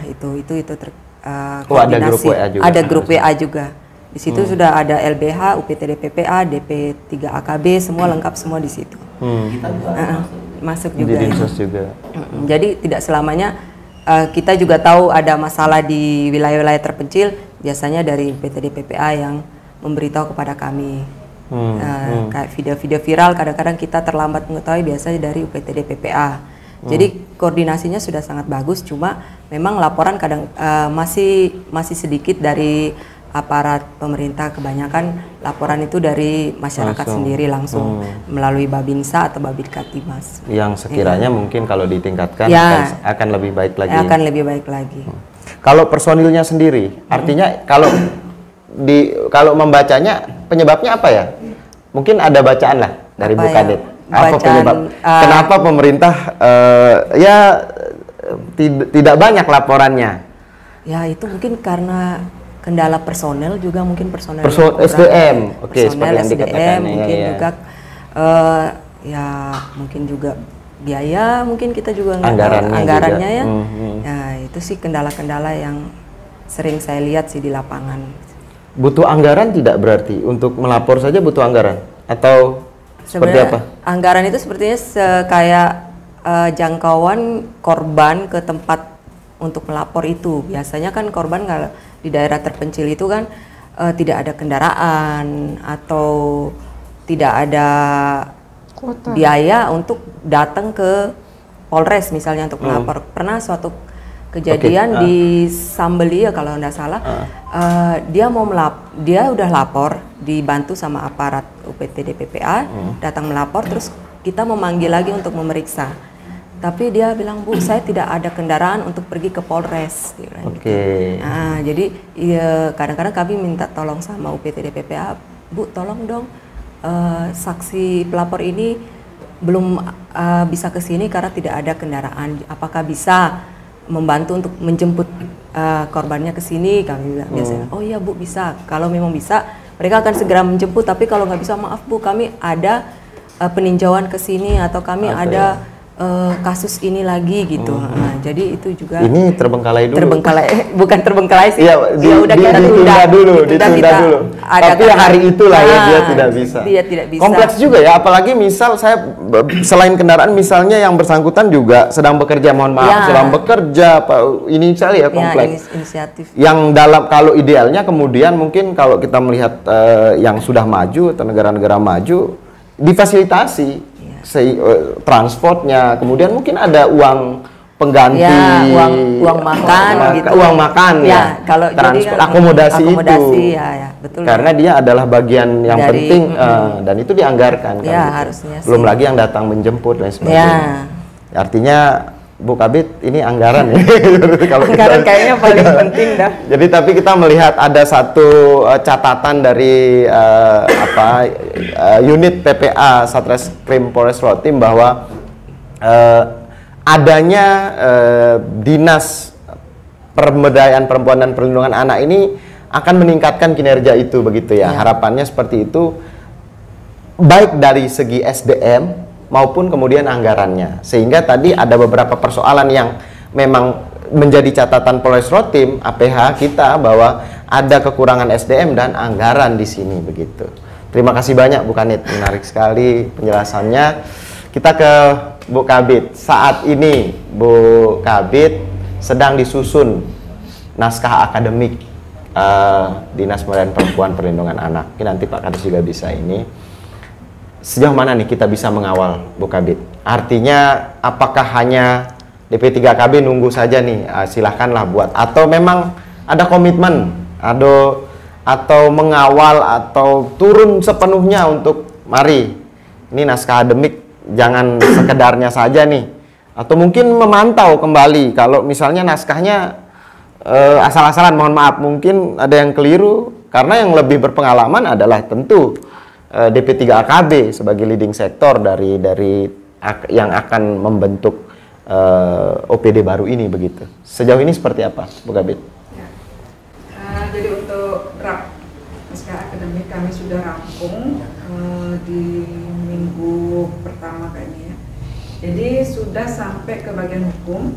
ada grup WA juga. Ada grup WA juga. Di situ sudah ada LBH, UPTD PPA, DP3AKB, semua lengkap semua di situ. Kita juga masuk juga. Di Dinsos juga. Jadi tidak selamanya kita juga tahu ada masalah di wilayah-wilayah terpencil, biasanya dari UPTD PPA yang memberitahu kepada kami. Kayak video-video viral kadang-kadang kita terlambat mengetahui, biasanya dari UPTD PPA. Jadi koordinasinya sudah sangat bagus, cuma memang laporan kadang masih sedikit dari aparat pemerintah, kebanyakan laporan itu dari masyarakat sendiri langsung melalui Babinsa atau Babinkamtibmas. Yang sekiranya mungkin kalau ditingkatkan akan lebih baik lagi. Akan lebih baik lagi. Kalau personilnya sendiri, artinya kalau membacanya penyebabnya apa ya? Mungkin ada bacaan lah dari Bu Kadit. Apa penyebab? Kenapa pemerintah tidak banyak laporannya? Ya itu mungkin karena kendala personel juga, mungkin personel SDM, oke, seperti yang dikatakan mungkin juga ya mungkin juga biaya, mungkin kita juga anggarannya ya. Ya itu sih kendala-kendala yang sering saya lihat sih di lapangan. Butuh anggaran tidak berarti untuk melapor saja butuh anggaran atau seperti apa? Anggaran itu sepertinya kayak jangkauan korban ke tempat untuk melapor itu. Biasanya kan korban kalau di daerah terpencil itu kan tidak ada kendaraan atau tidak ada biaya untuk datang ke Polres misalnya untuk melapor. Pernah suatu kejadian di Sambelia kalau tidak salah, dia udah lapor, dibantu sama aparat UPTD PPA, datang melapor, terus kita memanggil lagi untuk memeriksa. Tapi dia bilang, Bu, saya tidak ada kendaraan untuk pergi ke Polres. Nah, jadi kadang-kadang kami minta tolong sama UPTD PPA, Bu, tolong dong saksi pelapor ini belum bisa ke sini karena tidak ada kendaraan. Apakah bisa membantu untuk menjemput korbannya ke sini? Kami bilang biasanya, oh iya Bu, bisa. Kalau memang bisa, mereka akan segera menjemput. Tapi kalau nggak bisa, maaf Bu, kami ada peninjauan ke sini atau kami ada kasus ini lagi gitu. Nah, jadi itu juga ini terbengkalai dulu. Bukan terbengkalai sih. Iya, udah kita ditunda dulu. Tapi hari itulah ya dia tidak bisa. Dia tidak bisa. Kompleks juga ya, apalagi misal saya selain kendaraan misalnya yang bersangkutan juga sedang bekerja, mohon maaf, sedang bekerja, ini misalnya ya kompleks. Inisiatif. Yang dalam kalau idealnya kemudian mungkin kalau kita melihat yang sudah maju atau negara-negara maju difasilitasi transportnya, kemudian mungkin ada uang pengganti, uang makan, gitu. Uang makan kalau transport, kan, akomodasi itu, betul. Karena dia adalah bagian yang penting dan itu dianggarkan, kan, gitu. Harusnya belum sih. lagi yang datang menjemput dan sebagainya. Artinya Bu Kabid ini anggaran ya. Kalau anggaran kayaknya paling penting dah. Jadi tapi kita melihat ada satu catatan dari unit PPA Satreskrim Polres Rotim bahwa adanya Dinas Pemberdayaan Perempuan dan Perlindungan Anak ini akan meningkatkan kinerja itu, begitu ya. Harapannya seperti itu, baik dari segi SDM maupun kemudian anggarannya. Sehingga tadi ada beberapa persoalan yang memang menjadi catatan Polres Rotim, APH kita, bahwa ada kekurangan SDM dan anggaran di sini, begitu. Terima kasih banyak Bu Kanit, menarik sekali penjelasannya. Kita ke Bu Kabid. Saat ini Bu Kabid sedang disusun naskah akademik Dinas Pemberdayaan Perempuan Perlindungan Anak. Ini nanti Pak Kadis juga bisa ini. Sejauh mana nih kita bisa mengawal Bu Kabid? Artinya apakah hanya DP3KB nunggu saja nih, silahkanlah buat, atau memang ada komitmen atau mengawal atau turun sepenuhnya untuk mari ini naskah akademik jangan sekedarnya saja nih, atau mungkin memantau kembali kalau misalnya naskahnya asal-asalan, mohon maaf, mungkin ada yang keliru, karena yang lebih berpengalaman adalah tentu DP3AKB sebagai leading sektor dari yang akan membentuk OPD baru ini begitu. Sejauh ini seperti apa, Bu Kabid? Ya. Jadi untuk draft naskah akademik kami sudah rampung di minggu pertama kayaknya ya. Jadi sudah sampai ke bagian hukum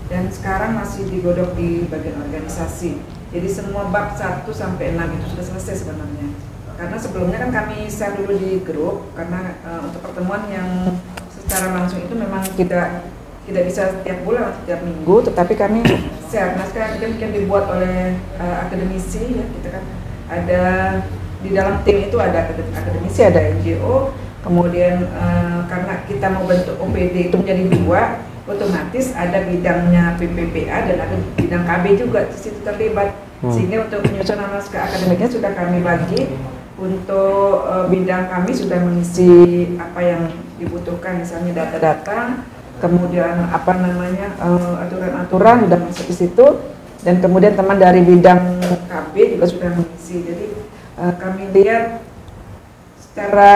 dan sekarang masih digodok di bagian organisasi. Jadi semua bab 1 sampai 6 itu sudah selesai sebenarnya. Karena sebelumnya kan kami share dulu di grup karena untuk pertemuan yang secara langsung itu memang tidak bisa setiap bulan atau setiap minggu, tetapi kami share naskah akademik yang dibuat oleh akademisi ya, kita kan ada di dalam tim itu ada akademisi, ada NGO, kemudian karena kita mau bentuk OPD itu menjadi 2, otomatis ada bidangnya PPPA dan ada bidang KB juga di situ terlibat. Sehingga untuk penyusunan naskah akademiknya sudah kami bagi. Untuk bidang kami sudah mengisi apa yang dibutuhkan, misalnya data-data, kemudian aturan-aturan sudah masuk di situ, dan kemudian teman dari bidang KB juga sudah mengisi. Jadi kami lihat secara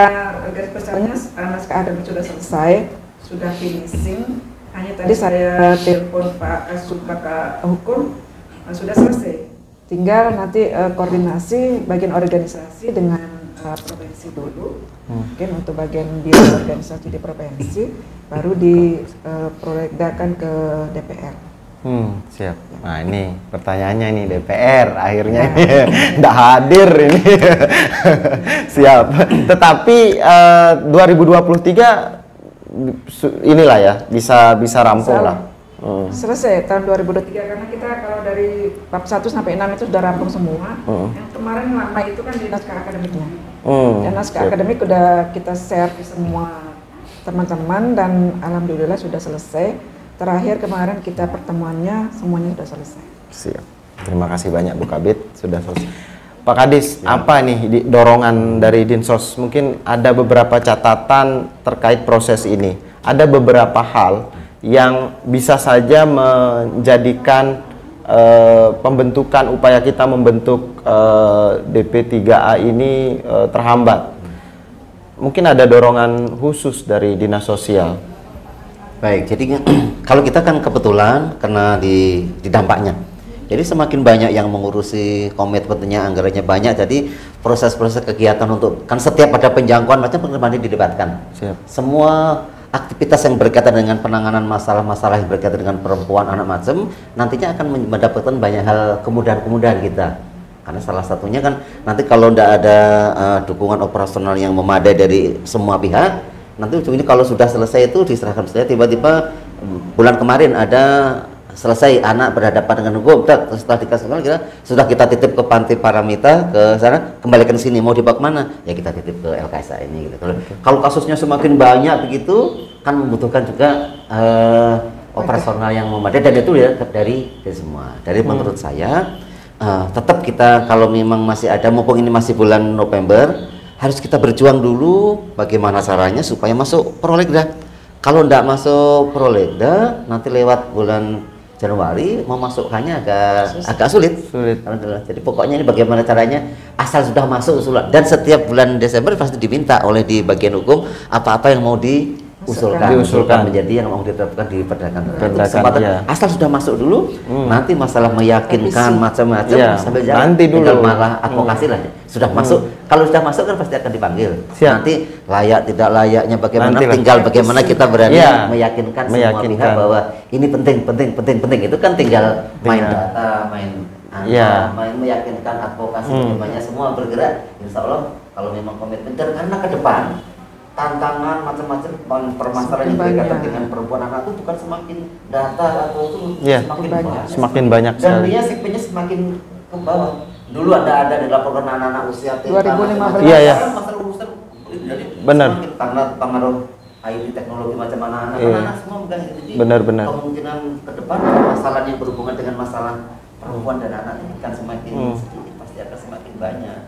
garis besarnya naskah akademik sudah selesai, sudah finishing. Hanya tadi saya telepon Pak Kasubag Hukum, sudah selesai. Tinggal nanti koordinasi bagian organisasi dengan provinsi dulu. Mungkin untuk bagian bidang organisasi di provinsi baru diproyekdakan ke DPR. Siap. Nah ini pertanyaannya ini DPR akhirnya nggak hadir ini. Siap. Tetapi 2023 inilah ya bisa rampung lah. Selesai tahun 2023 karena kita kalau dari bab 1 sampai 6 itu sudah rampung semua. Yang kemarin lama itu kan di naskah akademiknya. Dan naskah akademik udah kita share ke semua teman-teman dan alhamdulillah sudah selesai. Terakhir kemarin kita pertemuannya semuanya sudah selesai. Siap. Terima kasih banyak Bu Kabid sudah selesai. Pak Kadis, apa nih dorongan dari Dinsos? Mungkin ada beberapa catatan terkait proses ini. Ada beberapa hal yang bisa saja menjadikan pembentukan upaya kita membentuk DP3A ini terhambat. Mungkin ada dorongan khusus dari Dinas Sosial. Baik, jadi kalau kita kan kebetulan kena di dampaknya. Jadi semakin banyak yang mengurusi komitmennya, anggarannya banyak, jadi proses-proses kegiatan untuk, kan setiap ada penjangkauan macam pengembangan didebatkan. Siap. Semua aktivitas yang berkaitan dengan penanganan masalah-masalah yang berkaitan dengan perempuan, anak macam, nantinya akan mendapatkan banyak hal kemudahan-kemudahan kita. Karena salah satunya kan nanti kalau tidak ada dukungan operasional yang memadai dari semua pihak, nanti ujungnya kalau sudah selesai itu diserahkan saja, tiba-tiba bulan kemarin ada selesai anak berhadapan dengan hukum, setelah dikasih kita sudah kita titip ke Panti Paramita ke sana, kembalikan sini, mau dibawa kemana? Ya kita titip ke LKSA ini gitu. Kalau kasusnya semakin banyak begitu kan membutuhkan juga operasional yang memadai, dan itu ya dari semua. Dari menurut saya tetap kita kalau memang masih ada, mumpung ini masih bulan November, harus kita berjuang dulu bagaimana caranya supaya masuk prolegda. Kalau tidak masuk prolegda, nanti lewat bulan Januari mau masukkannya agak sulit. Jadi pokoknya ini bagaimana caranya, asal sudah masuk usulan, dan setiap bulan Desember pasti diminta oleh di bagian hukum apa-apa yang mau diusulkan menjadi yang mau diterapkan di perdagangan. Kesempatan asal sudah masuk dulu, nanti masalah meyakinkan macam-macam sambil jalan, nanti dulu malah advokasi lah. Sudah masuk, kalau sudah masuk kan pasti akan dipanggil. Nanti layak tidak layaknya bagaimana, tinggal bagaimana kita berani meyakinkan semua pihak bahwa ini penting. Itu kan tinggal main data, main meyakinkan advokasi, bagaimana semua bergerak. Insya Allah kalau memang komitmen, karena ke depan tantangan macam-macam permasalahan yang berkaitan dengan perempuan anak itu bukan semakin data atau itu semakin banyak dan dia segmennya semakin ke bawah. Dulu ada dilaporkan anak-anak usia 2015. Iya. Masalah urusan jadi benar. Karena pengaruh IT teknologi macam anak-anak, anak semua bukan itu. Jadi benar. kemungkinan ke depan masalah yang berhubungan dengan masalah perempuan dan anak ini kan semakin sedikit, pasti akan semakin banyak.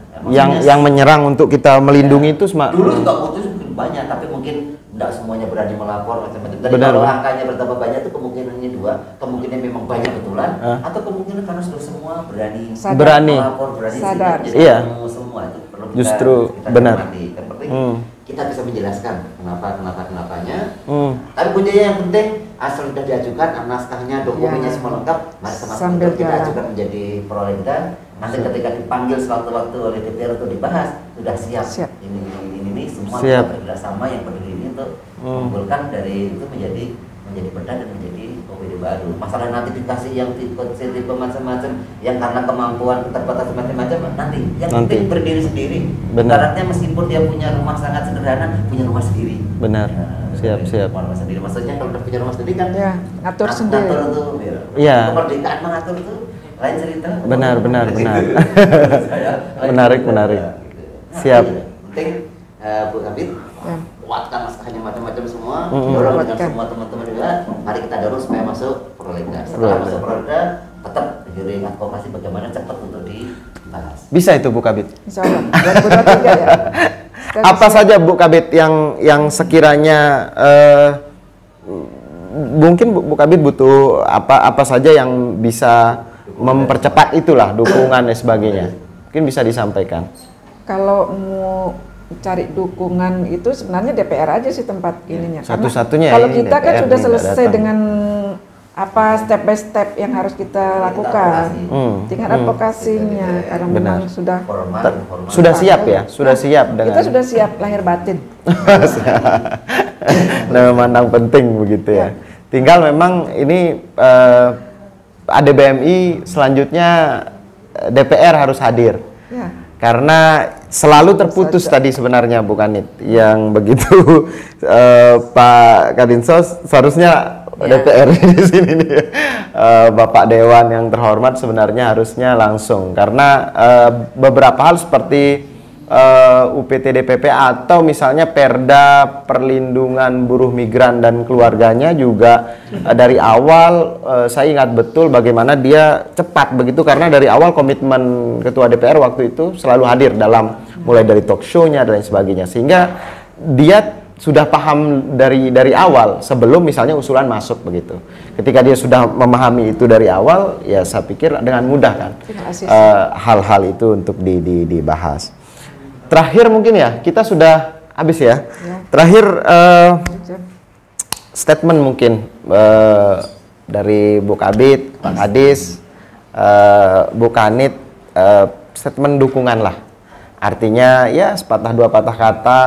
Yang menyerang untuk kita melindungi itu dulu juga putus banyak, tapi mungkin tidak semuanya berani melapor macam-macam. Jadi kalau angkanya bertambah banyak itu kemungkinannya dua, kemungkinan memang banyak betulan, atau kemungkinan karena sudah semua berani melapor, berani sadar. Iya. Semua itu perlu kita, justru kita benar. Yang penting kita bisa menjelaskan kenapanya. Tapi kuncinya yang penting asal sudah diajukan, naskahnya, dokumennya semua lengkap, mari sama-sama kita ajukan menjadi prolegda. Nanti ketika dipanggil suatu waktu oleh DPR untuk dibahas, sudah siap. Ini semua kita bekerjasama yang berdiri ini untuk mengumpulkan dari itu menjadi perda dan menjadi OPD baru. Masalah notifikasi yang tipe macam-macam, yang karena kemampuan keterbatasan macam-macam, nanti yang penting berdiri sendiri. Ibaratnya meskipun dia punya rumah sangat sederhana, punya rumah sendiri. Benar. Siap. Rumah sendiri. Maksudnya kalau udah punya rumah sendiri kan ngatur sendiri. Ngatur itu, ya. Kemerdekaan mengatur itu lain cerita. Benar. Menarik. Siap. Penting Bu Kabid, kuatkan naskahnya macam-macam semua, dorong dengan semua teman-teman juga. Mari kita dorong supaya masuk prolegda. Setelah masuk prolegda, tetap juri advokasi bagaimana cepat untuk dibahas. Bisa itu Bu Kabid? Insya Allah. 2023 ya. Apa saja Bu Kabid yang sekiranya mungkin Bu Kabid butuh apa saja yang bisa mempercepat itulah dukungan dan sebagainya. Mungkin bisa disampaikan. Kalau mau cari dukungan itu sebenarnya DPR aja sih tempat ininya. Satu-satunya kalau ini kita kan DPR sudah selesai dengan apa step by step yang harus kita lakukan. Tingkat advokasinya karena memang sudah siap ya, sudah siap dengan kita sudah siap lahir batin. Nah, memandang penting begitu ya. Tinggal memang ini ADBMI selanjutnya DPR harus hadir. Ya. Karena selalu terputus tadi sebenarnya Bu Kanit yang begitu Pak Kadinsos seharusnya DPR di sini nih Bapak Dewan yang terhormat sebenarnya harusnya langsung karena beberapa hal seperti UPT DPP atau misalnya Perda Perlindungan Buruh Migran dan keluarganya juga dari awal saya ingat betul bagaimana dia cepat begitu karena dari awal komitmen Ketua DPR waktu itu selalu hadir dalam mulai dari talk show-nya dan lain sebagainya sehingga dia sudah paham dari awal sebelum misalnya usulan masuk begitu. Ketika dia sudah memahami itu dari awal ya saya pikir dengan mudah kan hal-hal itu untuk dibahas. Terakhir mungkin ya, kita sudah habis ya. Terakhir statement mungkin dari Bu Kabid, Pak Kadis, Bu Kanit, statement dukungan lah. Artinya ya sepatah dua patah kata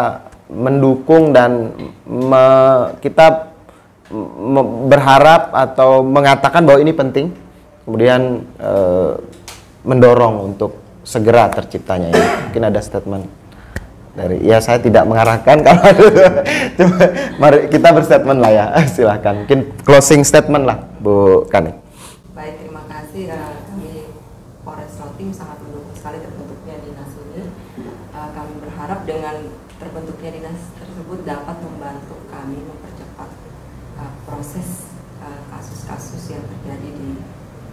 mendukung dan kita berharap atau mengatakan bahwa ini penting. Kemudian mendorong untuk segera terciptanya ini. Mungkin ada statement dari saya tidak mengarahkan kalau coba mari kita berstatement lah ya. Silahkan mungkin closing statement lah Bu Kanit. Baik, terima kasih. Kami Polres Kaltim sangat mendukung sekali terbentuknya dinas ini. Kami berharap dengan terbentuknya dinas tersebut dapat membantu kami mempercepat proses kasus-kasus yang terjadi di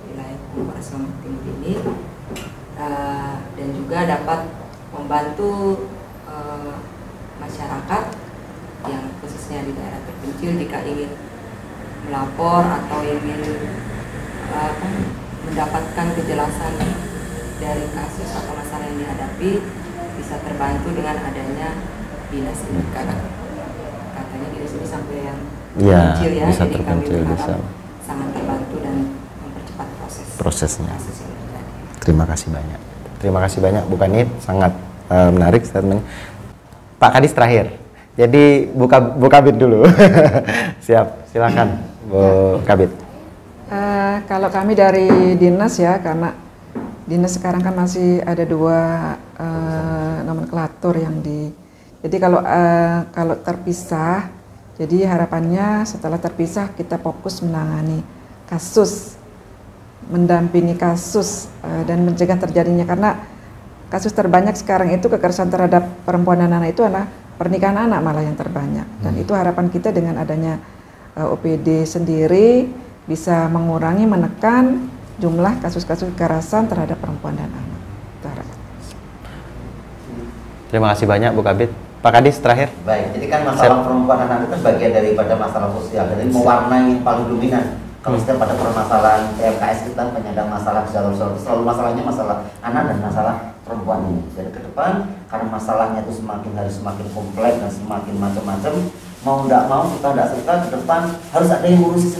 wilayah Polres Lombok Timur ini. Dan juga dapat membantu masyarakat yang khususnya di daerah terpencil jika ingin melapor atau ingin mendapatkan kejelasan dari kasus atau masalah yang dihadapi bisa terbantu dengan adanya dinas ini karena katanya dinas ini sampai yang terpencil ya, bisa jadi terpencil, kami bisa sangat terbantu dan mempercepat prosesnya. Terima kasih banyak. Terima kasih banyak Bu Kanit, sangat menarik statement. Pak Kadis terakhir. Jadi Bu Kabid dulu. Siap, silakan Bu Kabid. Kalau kami dari dinas ya, karena dinas sekarang kan masih ada dua nomenklatur yang jadi kalau terpisah, jadi harapannya setelah terpisah kita fokus menangani kasus, mendampingi kasus dan mencegah terjadinya, karena kasus terbanyak sekarang itu kekerasan terhadap perempuan dan anak itu adalah pernikahan anak malah yang terbanyak, dan itu harapan kita dengan adanya OPD sendiri bisa mengurangi, menekan jumlah kasus-kasus kekerasan terhadap perempuan dan anak. Itu harapan. Terima kasih banyak Bu Kabid. Pak Kadis terakhir. Baik, jadi kan masalah perempuan dan anak itu bagian daripada masalah sosial, jadi mewarnai yang paling dominan. Kalau setiap pada permasalahan PMKS kita penyandang masalah selalu masalahnya masalah anak dan masalah perempuan ini. Jadi ke depan karena masalahnya itu semakin hari semakin kompleks dan semakin macam-macam, mau nggak mau, suka nggak suka, ke depan harus ada yang ngurus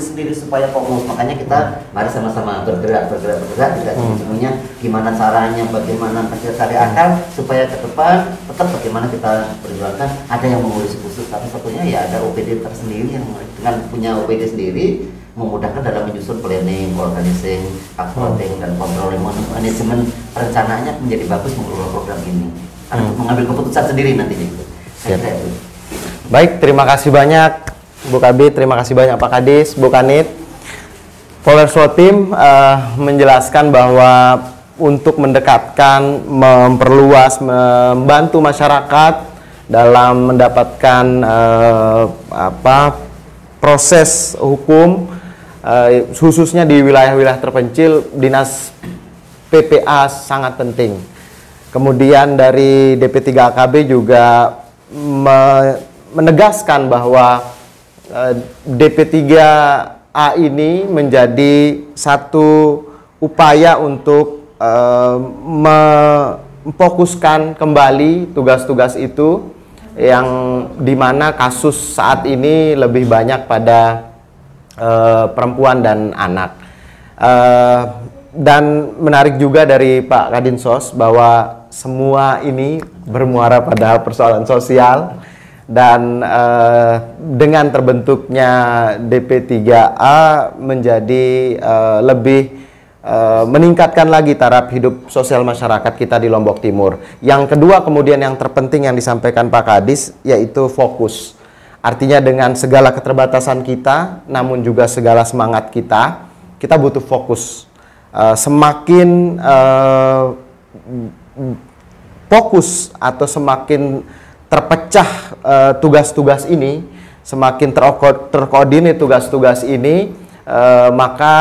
sendiri supaya fokus. Makanya kita mari sama-sama bergerak tidak semuanya gimana caranya, bagaimana cari akal supaya ke depan tetap bagaimana kita perjuangkan ada yang mengurus khusus. Tapi satunya ya ada OPD tersendiri yang dengan punya OPD sendiri memudahkan dalam menyusun planning, organizing, accounting dan controlling manajemen perencanaannya menjadi bagus mengelola program ini. Untuk mengambil keputusan sendiri nantinya itu. Saya kira itu. Baik, terima kasih banyak Bu Kabid, terima kasih banyak Pak Kadis, Bu Kanit. Polreswo Team menjelaskan bahwa untuk mendekatkan, memperluas, membantu masyarakat dalam mendapatkan proses hukum, khususnya di wilayah-wilayah terpencil, Dinas PPA sangat penting. Kemudian dari DP3AKB juga menegaskan bahwa DP3A ini menjadi satu upaya untuk memfokuskan kembali tugas-tugas itu yang dimana kasus saat ini lebih banyak pada perempuan dan anak. Dan menarik juga dari Pak Kadinsos bahwa semua ini bermuara pada persoalan sosial. Dan dengan terbentuknya DP3A menjadi lebih meningkatkan lagi taraf hidup sosial masyarakat kita di Lombok Timur. Yang kedua kemudian yang terpenting yang disampaikan Pak Kadis yaitu fokus. Artinya dengan segala keterbatasan kita namun juga segala semangat kita butuh fokus. Semakin fokus atau semakin terpecah tugas-tugas ini, semakin terkoordinir tugas-tugas ini, maka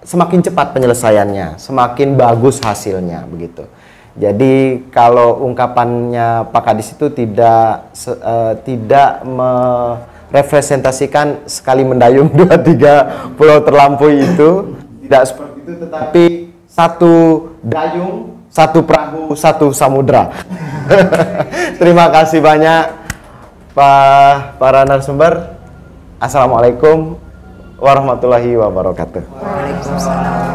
semakin cepat penyelesaiannya, semakin bagus hasilnya, begitu. Jadi kalau ungkapannya Pak Kadis itu tidak merepresentasikan sekali mendayung 2-3 pulau terlampaui itu, tidak seperti itu, tetapi satu dayung, satu perahu, satu samudra. Terima kasih banyak para narasumber. Assalamualaikum warahmatullahi wabarakatuh. Waalaikumsalam.